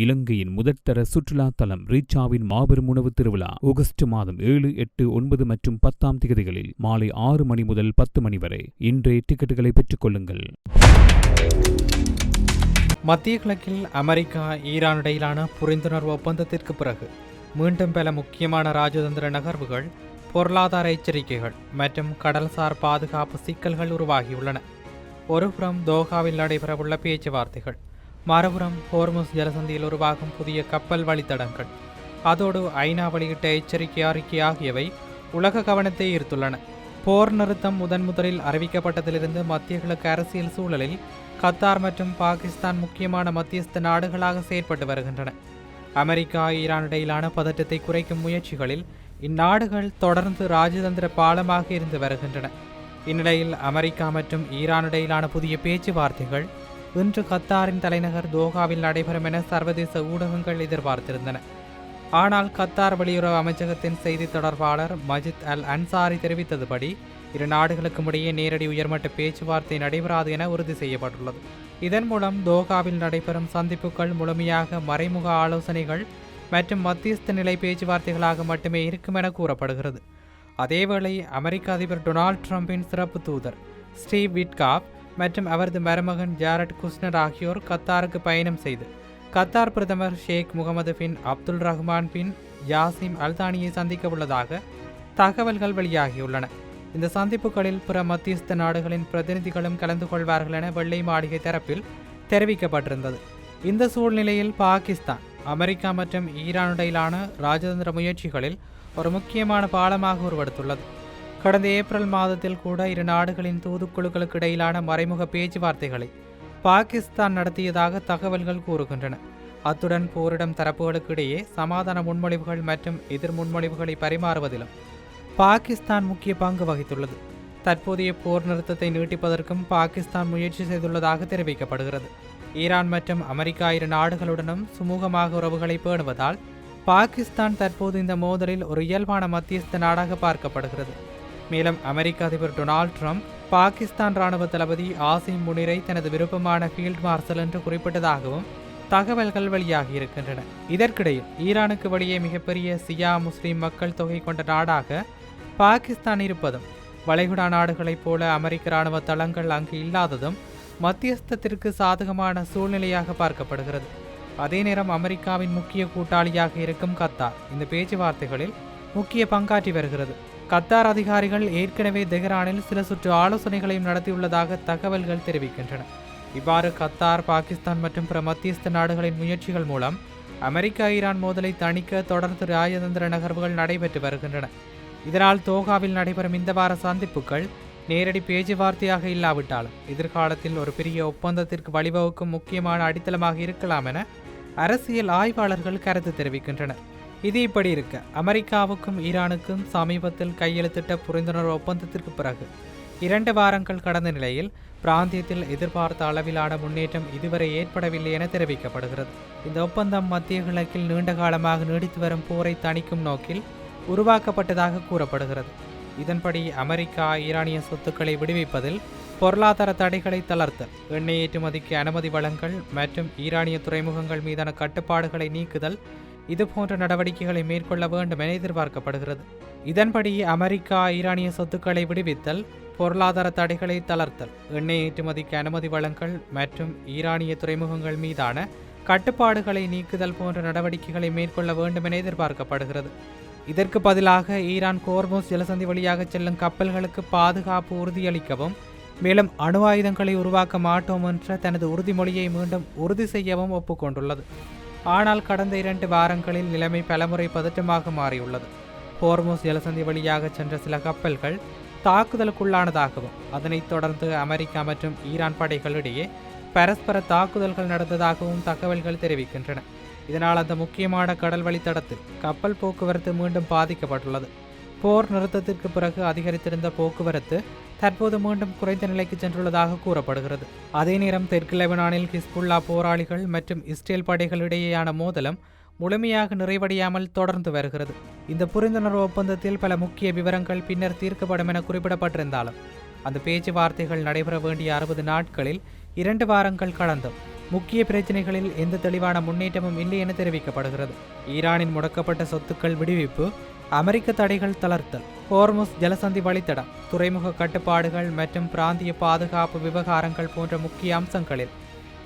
இலங்கையின் முதற்தர சுற்றுலா தலம் ரீச்சாவின் மாபெரும் உணவு திருவிழா ஆகஸ்ட் மாதம் 7, 8, 9 மற்றும் 10ஆம் திகதிகளில் மாலை 6 மணி முதல் 10 மணி வரை. இன்றைய டிக்கெட்டுகளை பெற்றுக் கொள்ளுங்கள். மத்திய கிழக்கில் அமெரிக்கா ஈரான் இடையிலான புரிந்துணர்வு ஒப்பந்தத்திற்கு பிறகு மீண்டும் பல முக்கியமான ராஜதந்திர நகர்வுகள், பொருளாதார எச்சரிக்கைகள் மற்றும் கடல்சார் பாதுகாப்பு சிக்கல்கள் உருவாகியுள்ளன. ஒருபுறம் தோஹாவில் நடைபெறவுள்ள பேச்சுவார்த்தைகள், மறுபுறம் ஹோர்முஸ் ஜலசந்தியில் உருவாகும் புதிய கப்பல் வழித்தடங்கள், அதோடு ஐநா வெளியிட்ட எச்சரிக்கை அறிக்கை ஆகியவை உலக கவனத்தை ஈர்த்துள்ளன. போர் நிறுத்தம் முதலில் அறிவிக்கப்பட்டதிலிருந்து மத்திய கிழக்கு அரசியல் சூழலில் கத்தார் மற்றும் பாகிஸ்தான் முக்கியமான மத்தியஸ்த நாடுகளாக செயற்பட்டு வருகின்றன. அமெரிக்கா ஈரான் இடையிலான பதற்றத்தை குறைக்கும் முயற்சிகளில் இந்நாடுகள் தொடர்ந்து ராஜதந்திர பாலமாக இருந்து வருகின்றன. இந்நிலையில் அமெரிக்கா மற்றும் ஈரான் இடையிலான புதிய பேச்சுவார்த்தைகள் இன்று கத்தாரின் தலைநகர் தோஹாவில் நடைபெறும் என சர்வதேச ஊடகங்கள் எதிர்பார்த்திருந்தன. ஆனால் கத்தார் வெளியுறவு அமைச்சகத்தின் செய்தி தொடர்பாளர் மஜித் அல் அன்சாரி தெரிவித்ததுபடி இரு நாடுகளுக்கும் இடையே நேரடி உயர்மட்ட பேச்சுவார்த்தை நடைபெறாது என உறுதி செய்யப்பட்டுள்ளது. இதன் மூலம் தோஹாவில் நடைபெறும் சந்திப்புகள் முழுமையாக மறைமுக ஆலோசனைகள் மற்றும் மத்தியஸ்த நிலை பேச்சுவார்த்தைகளாக மட்டுமே இருக்கும் என கூறப்படுகிறது. அதேவேளை அமெரிக்க அதிபர் டொனால்ட் ட்ரம்பின் சிறப்பு தூதர் ஸ்டீவ் விட்காப் மற்றும் அவரது மருமகன் ஜாரட் குஸ்னர் ஆகியோர் கத்தாருக்கு பயணம் செய்து கத்தார் பிரதமர் ஷேக் முகமது பின் அப்துல் ரஹ்மான் பின் யாசிம் அல்தானியை சந்திக்க உள்ளதாக தகவல்கள் வெளியாகியுள்ளன. இந்த சந்திப்புகளில் பிற மத்தியஸ்த நாடுகளின் பிரதிநிதிகளும் கலந்து கொள்வார்கள் என வெள்ளை மாளிகை தரப்பில் தெரிவிக்கப்பட்டிருந்தது. இந்த சூழ்நிலையில் பாகிஸ்தான் அமெரிக்கா மற்றும் ஈரான் இடையிலான ராஜதந்திர முயற்சிகளில் ஒரு முக்கியமான பாலமாக உருவெடுத்துள்ளது. கடந்த ஏப்ரல் மாதத்தில் கூட இரு நாடுகளின் தூதுக்குழுக்களுக்கு இடையிலான மறைமுக பேச்சுவார்த்தைகளை பாகிஸ்தான் நடத்தியதாக தகவல்கள் கூறுகின்றன. அத்துடன் போரிடம் தரப்புகளுக்கு இடையே சமாதான முன்மொழிவுகள் மற்றும் எதிர் முன்மொழிவுகளை பரிமாறுவதிலும் பாகிஸ்தான் முக்கிய பங்கு வகித்துள்ளது. தற்போதைய போர் நிறுத்தத்தை நீட்டிப்பதற்கும் பாகிஸ்தான் முயற்சி செய்துள்ளதாக தெரிவிக்கப்படுகிறது. ஈரான் மற்றும் அமெரிக்கா இரு நாடுகளுடனும் சுமூகமாக உறவுகளை பேணுவதால் பாகிஸ்தான் தற்போது இந்த மோதலில் ஒரு இயல்பான மத்தியஸ்த நாடாக பார்க்கப்படுகிறது. மேலும் அமெரிக்க அதிபர் டொனால்ட் ட்ரம்ப் பாகிஸ்தான் ராணுவ தளபதி ஆசிம் முனிரை தனது விருப்பமான ஃபீல்ட் மார்ஷல் என்று குறிப்பிட்டதாகவும் தகவல்கள் வெளியாகியிருக்கின்றன. இதற்கிடையில் ஈரானுக்கு வெளியே மிகப்பெரிய சியா முஸ்லிம் மக்கள் தொகை கொண்ட நாடாக பாகிஸ்தான் இருப்பதும், வளைகுடா நாடுகளைப் போல அமெரிக்க ராணுவ தளங்கள் அங்கு இல்லாததும் மத்தியஸ்தத்திற்கு சாதகமான சூழ்நிலையாக பார்க்கப்படுகிறது. அதே நேரம் அமெரிக்காவின் முக்கிய கூட்டாளியாக இருக்கும் கத்தார் இந்த பேச்சுவார்த்தைகளில் முக்கிய பங்காற்றி வருகிறது. கத்தார் அதிகாரிகள் ஏற்கனவே தெஹ்ரானில் சில சுற்று ஆலோசனைகளையும் நடத்தியுள்ளதாக தகவல்கள் தெரிவிக்கின்றன. இவ்வாறு கத்தார், பாகிஸ்தான் மற்றும் பிற மத்தியஸ்த நாடுகளின் முயற்சிகள் மூலம் அமெரிக்கா ஈரான் மோதலை தணிக்க தொடர்ந்து ராஜதந்திர நகர்வுகள் நடைபெற்று வருகின்றன. இதனால் தோஹாவில் நடைபெறும் இந்த வார சந்திப்புகள் நேரடி பேச்சுவார்த்தையாக இல்லாவிட்டாலும் எதிர்காலத்தில் ஒரு பெரிய ஒப்பந்தத்திற்கு வழிவகுக்கும் முக்கியமான அடித்தளமாக இருக்கலாம் என அரசியல் ஆய்வாளர்கள் கருத்து தெரிவிக்கின்றனர். இது இப்படி இருக்க, அமெரிக்காவுக்கும் ஈரானுக்கும் சமீபத்தில் கையெழுத்திட்ட புரிந்துணர்வு ஒப்பந்தத்திற்கு பிறகு 2 வாரங்கள் கடந்த நிலையில் பிராந்தியத்தில் எதிர்பார்த்த அளவிலான முன்னேற்றம் இதுவரை ஏற்படவில்லை என தெரிவிக்கப்படுகிறது. இந்த ஒப்பந்தம் மத்திய கிழக்கில் நீண்ட காலமாக நீடித்து வரும் போரை தணிக்கும் நோக்கில் உருவாக்கப்பட்டதாக கூறப்படுகிறது. இதன்படி அமெரிக்கா ஈரானிய சொத்துக்களை விடுவிப்பதில் பொருளாதார தடைகளை தளர்த்தல், எண்ணெய் ஏற்றுமதிக்கு அனுமதி வழங்கல் மற்றும் ஈரானிய துறைமுகங்கள் மீதான கட்டுப்பாடுகளை நீக்குதல் இதுபோன்ற நடவடிக்கைகளை மேற்கொள்ள வேண்டும் என எதிர்பார்க்கப்படுகிறது. இதன்படி அமெரிக்கா ஈரானிய சொத்துக்களை விடுவித்தல், பொருளாதார தடைகளை தளர்த்தல், எண்ணெய் ஏற்றுமதிக்கு அனுமதி வழங்கல் மற்றும் ஈரானிய துறைமுகங்கள் மீதான கட்டுப்பாடுகளை நீக்குதல் போன்ற நடவடிக்கைகளை மேற்கொள்ள வேண்டும் என எதிர்பார்க்கப்படுகிறது. இதற்கு பதிலாக ஈரான் ஹோர்முஸ் ஜலசந்தி வழியாக செல்லும் கப்பல்களுக்கு பாதுகாப்பு உறுதியளிக்கவும், மேலும் அணு ஆயுதங்களை உருவாக்க மாட்டோம் என்ற தனது உறுதிமொழியை மீண்டும் உறுதி செய்யவும் ஒப்புக்கொண்டுள்ளது. ஆனால் கடந்த 2 வாரங்களில் நிலைமை பலமுறை பதற்றமாக மாறியுள்ளது. ஹோர்முஸ் ஜலசந்தி வழியாக சென்ற சில கப்பல்கள் தாக்குதலுக்குள்ளானதாகவும், அதனைத் தொடர்ந்து அமெரிக்கா மற்றும் ஈரான் படைகளிடையே பரஸ்பர தாக்குதல்கள் நடந்ததாகவும் தகவல்கள் தெரிவிக்கின்றன. இதனால் அந்த முக்கியமான கடல் வழித்தடத்தில் கப்பல் போக்குவரத்து மீண்டும் பாதிக்கப்பட்டுள்ளது. போர் நிறுத்தத்திற்கு பிறகு அதிகரித்திருந்த போக்குவரத்து தற்போது மீண்டும் குறைந்த நிலைக்கு சென்றுள்ளதாக கூறப்படுகிறது. அதே நேரம் தெற்கு லெபனானில் ஹிஸ்புல்லா போராளிகள் மற்றும் இஸ்ரேல் படைகளிடையேயான மோதலும் முழுமையாக நிறைவடையாமல் தொடர்ந்து வருகிறது. இந்த புரிந்துணர்வு ஒப்பந்தத்தில் பல முக்கிய விவரங்கள் பின்னர் தீர்க்கப்படும் என குறிப்பிடப்பட்டிருந்தாலும் அந்த பேச்சுவார்த்தைகள் நடைபெற வேண்டிய 60 நாட்களில் 2 வாரங்கள் கடந்தும் முக்கிய பிரச்சினைகளில் எந்த தெளிவான முன்னேற்றமும் இல்லை என தெரிவிக்கப்படுகிறது. ஈரானின் முடக்கப்பட்ட சொத்துக்கள் விடுவிப்பு, அமெரிக்க தடைகள் தளர்த்தல், ஹோர்முஸ் ஜலசந்தி வழித்தடம், துறைமுக கட்டுப்பாடுகள் மற்றும் பிராந்திய பாதுகாப்பு விவகாரங்கள் போன்ற முக்கிய அம்சங்களில்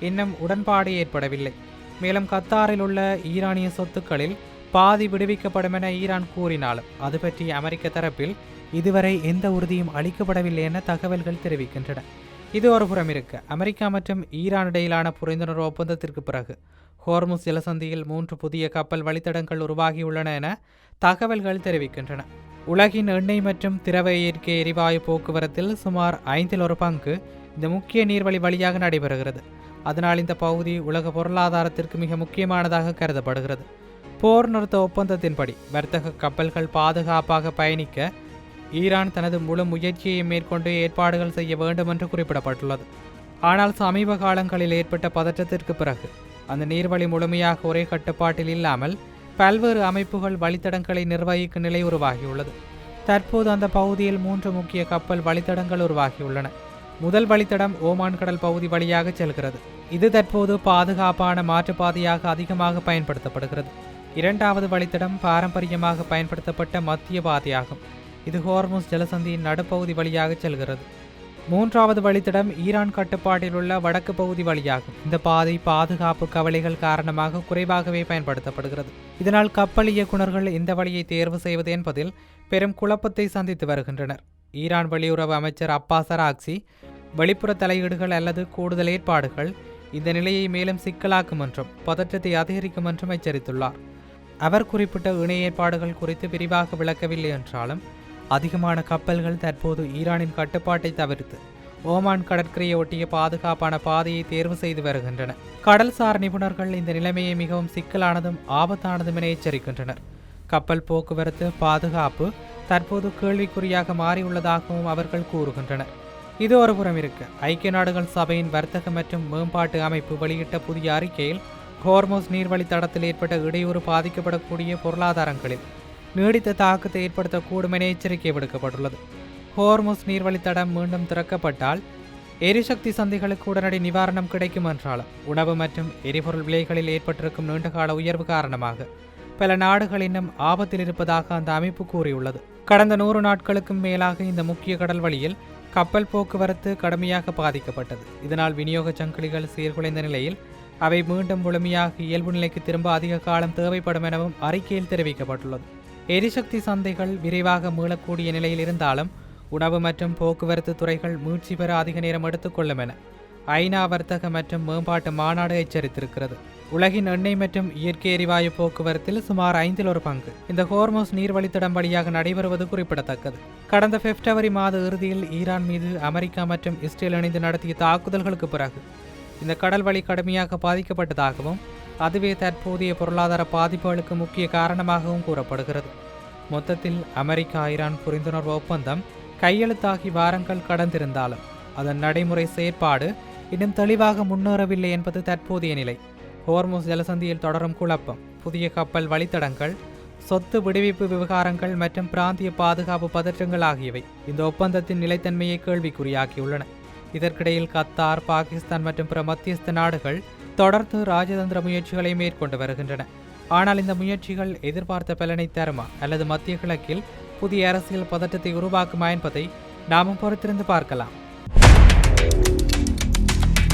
இன்னும் உடன்பாடு ஏற்படவில்லை. மேலும் கத்தாரில் உள்ள ஈரானிய சொத்துக்களில் பாதி விடுவிக்கப்படும் என ஈரான் கூறினாலும் அது பற்றி அமெரிக்க தரப்பில் இதுவரை எந்த உறுதியும் அளிக்கப்படவில்லை என தகவல்கள் தெரிவிக்கின்றன. இது ஒரு புறம் இருக்க, அமெரிக்கா மற்றும் ஈரான் இடையிலான புரிந்துணர்வு ஒப்பந்தத்திற்கு பிறகு ஹோர்முஸ் ஜலசந்தியில் 3 புதிய கப்பல் வழித்தடங்கள் உருவாகியுள்ளன என தகவல்கள் தெரிவிக்கின்றன. உலகின் எண்ணெய் மற்றும் திரவ இயற்கை எரிவாயு போக்குவரத்தில் சுமார் 1/5 பங்கு இந்த முக்கிய நீர்வழி வழியாக நடைபெறுகிறது. அதனால் இந்த பகுதி உலக பொருளாதாரத்திற்கு மிக முக்கியமானதாக கருதப்படுகிறது. போர் நிறுத்த ஒப்பந்தத்தின்படி வர்த்தக கப்பல்கள் பாதுகாப்பாக பயணிக்க ஈரான் தனது முழு முயற்சியை மேற்கொண்டு ஏற்பாடுகள் செய்ய வேண்டும் என்று குறிப்பிடப்பட்டுள்ளது. ஆனால் சமீப காலங்களில் ஏற்பட்ட பதற்றத்திற்கு பிறகு அந்த நீர்வழி முழுமையாக ஒரே கட்டுப்பாட்டில் இல்லாமல் பல்வேறு அமைப்புகள் வழித்தடங்களை நிர்வகிக்கும் நிலை உருவாகியுள்ளது. தற்போது அந்த பகுதியில் 3 முக்கிய கப்பல் வழித்தடங்கள் உருவாகியுள்ளன. முதல் வழித்தடம் ஓமான் கடல் பகுதி வழியாக செல்கிறது. இது தற்போது பாதுகாப்பான மாற்றுப்பாதையாக அதிகமாக பயன்படுத்தப்படுகிறது. இரண்டாவது வழித்தடம் பாரம்பரியமாக பயன்படுத்தப்பட்ட மத்திய பாதையாகும். இது ஹோர்முஸ் ஜலசந்தியின் நடுப்பகுதி வழியாக செல்கிறது. மூன்றாவது வழித்தடம் ஈரான் கட்டுப்பாட்டில் உள்ள வடக்கு பகுதி வழியாகும். இந்த பாதை பாதுகாப்பு கவலைகள் காரணமாக குறைவாகவே பயன்படுத்தப்படுகிறது. இதனால் கப்பல் இயக்குநர்கள் இந்த வழியை தேர்வு செய்வது என்பதில் பெரும் குழப்பத்தை சந்தித்து வருகின்றனர். ஈரான் வெளியுறவு அமைச்சர் அப்பாஸ் அராக்சி வெளிப்புற தலையீடுகள் அல்லது கூடுதல் ஏற்பாடுகள் இந்த நிலையை மேலும் சிக்கலாக்கும் என்றும் பதற்றத்தை அதிகரிக்கும் என்றும் எச்சரித்துள்ளார். அவர் குறிப்பிட்ட இணை ஏற்பாடுகள் குறித்து விரிவாக விளக்கவில்லை என்றாலும் அதிகமான கப்பல்கள் தற்போது ஈரானின் கட்டுப்பாட்டை தவிர்த்து ஓமான் கடற்கரையை ஒட்டிய பாதுகாப்பான பாதையை தேர்வு செய்து வருகின்றன. கடல்சார் நிபுணர்கள் இந்த நிலைமையை மிகவும் சிக்கலானதும் ஆபத்தானதும் என எச்சரிக்கின்றனர். கப்பல் போக்குவரத்து பாதுகாப்பு தற்போது கேள்விக்குறியாக மாறியுள்ளதாகவும் அவர்கள் கூறுகின்றனர். இது ஒரு புறம் இருக்க, ஐக்கிய நாடுகள் சபையின் வர்த்தக மற்றும் மேம்பாட்டு அமைப்பு வெளியிட்ட புதிய அறிக்கையில் ஹோர்முஸ் நீர்வழித்தடத்தில் ஏற்பட்ட இடையூறு பாதிக்கப்படக்கூடிய பொருளாதாரங்களில் நீடித்த தாக்கத்தை ஏற்படுத்தக்கூடும் என எச்சரிக்கை விடுக்கப்பட்டுள்ளது. ஹோர்முஸ் நீர்வழித்தடம் மீண்டும் திறக்கப்பட்டால் எரிசக்தி சந்தைகளுக்கு உடனடி நிவாரணம் கிடைக்கும் என்றாலும் உணவு மற்றும் எரிபொருள் விலைகளில் ஏற்பட்டிருக்கும் நீண்டகால உயர்வு காரணமாக பல நாடுகள் இன்னும் ஆபத்தில் இருப்பதாக அந்த அமைப்பு கூறியுள்ளது. கடந்த 100 நாட்களுக்கும் மேலாக இந்த முக்கிய கடல் வழியில் கப்பல் போக்குவரத்து கடுமையாக பாதிக்கப்பட்டது. இதனால் விநியோக சங்கிலிகள் சீர்குலைந்த நிலையில் அவை மீண்டும் முழுமையாக இயல்பு நிலைக்கு திரும்ப அதிக காலம் தேவைப்படும் எனவும் அறிக்கையில் தெரிவிக்கப்பட்டுள்ளது. எரிசக்தி சந்தைகள் விரைவாக மீளக்கூடிய நிலையில் இருந்தாலும் உணவு மற்றும் போக்குவரத்து துறைகள் மீட்சி பெற அதிக நேரம் எடுத்துக்கொள்ளும் என ஐநா வர்த்தக மற்றும் மேம்பாட்டு மாநாடு எச்சரித்திருக்கிறது. உலகின் எண்ணெய் மற்றும் இயற்கை எரிவாயு போக்குவரத்தில் சுமார் 1/5 பங்கு இந்த ஹோர்முஸ் நீர்வழித்தடம் வழியாக நடைபெறுவது குறிப்பிடத்தக்கது. கடந்த பிப்ரவரி மாத இறுதியில் ஈரான் மீது அமெரிக்கா மற்றும் இஸ்ரேல் இணைந்து நடத்திய தாக்குதல்களுக்கு பிறகு இந்த கடல் வழி கடுமையாக பாதிக்கப்பட்டதாகவும் அதுவே தற்போதைய பொருளாதார பாதிப்புகளுக்கு முக்கிய காரணமாகவும் கூறப்படுகிறது. மொத்தத்தில் அமெரிக்கா ஈரான் புரிந்துணர்வு ஒப்பந்தம் கையெழுத்தாகி வாரங்கள் கடந்திருந்தாலும் அதன் நடைமுறை செயற்பாடு இன்னும் தெளிவாக முன்னேறவில்லை என்பது தற்போதைய நிலை. ஹோர்முஸ் ஜலசந்தியில் தொடரும் குழப்பம், புதிய கப்பல் வழித்தடங்கள், சொத்து விடுவிப்பு விவகாரங்கள் மற்றும் பிராந்திய பாதுகாப்பு பதற்றங்கள் ஆகியவை இந்த ஒப்பந்தத்தின் நிலைத்தன்மையை கேள்விக்குறியாக்கியுள்ளன. இதற்கிடையில் கத்தார், பாகிஸ்தான் மற்றும் பிற மத்தியஸ்த நாடுகள் தொடர்ந்து ராஜதந்திர முயற்சிகளை மேற்கொண்டு வருகின்றன. ஆனால் இந்த முயற்சிகள் எதிர்பார்த்த பலனை தருமா அல்லது மத்திய கிழக்கில் புதிய அரசியல் பதற்றத்தை உருவாக்குமா என்பதை நாமும் பொறுத்திருந்து பார்க்கலாம்.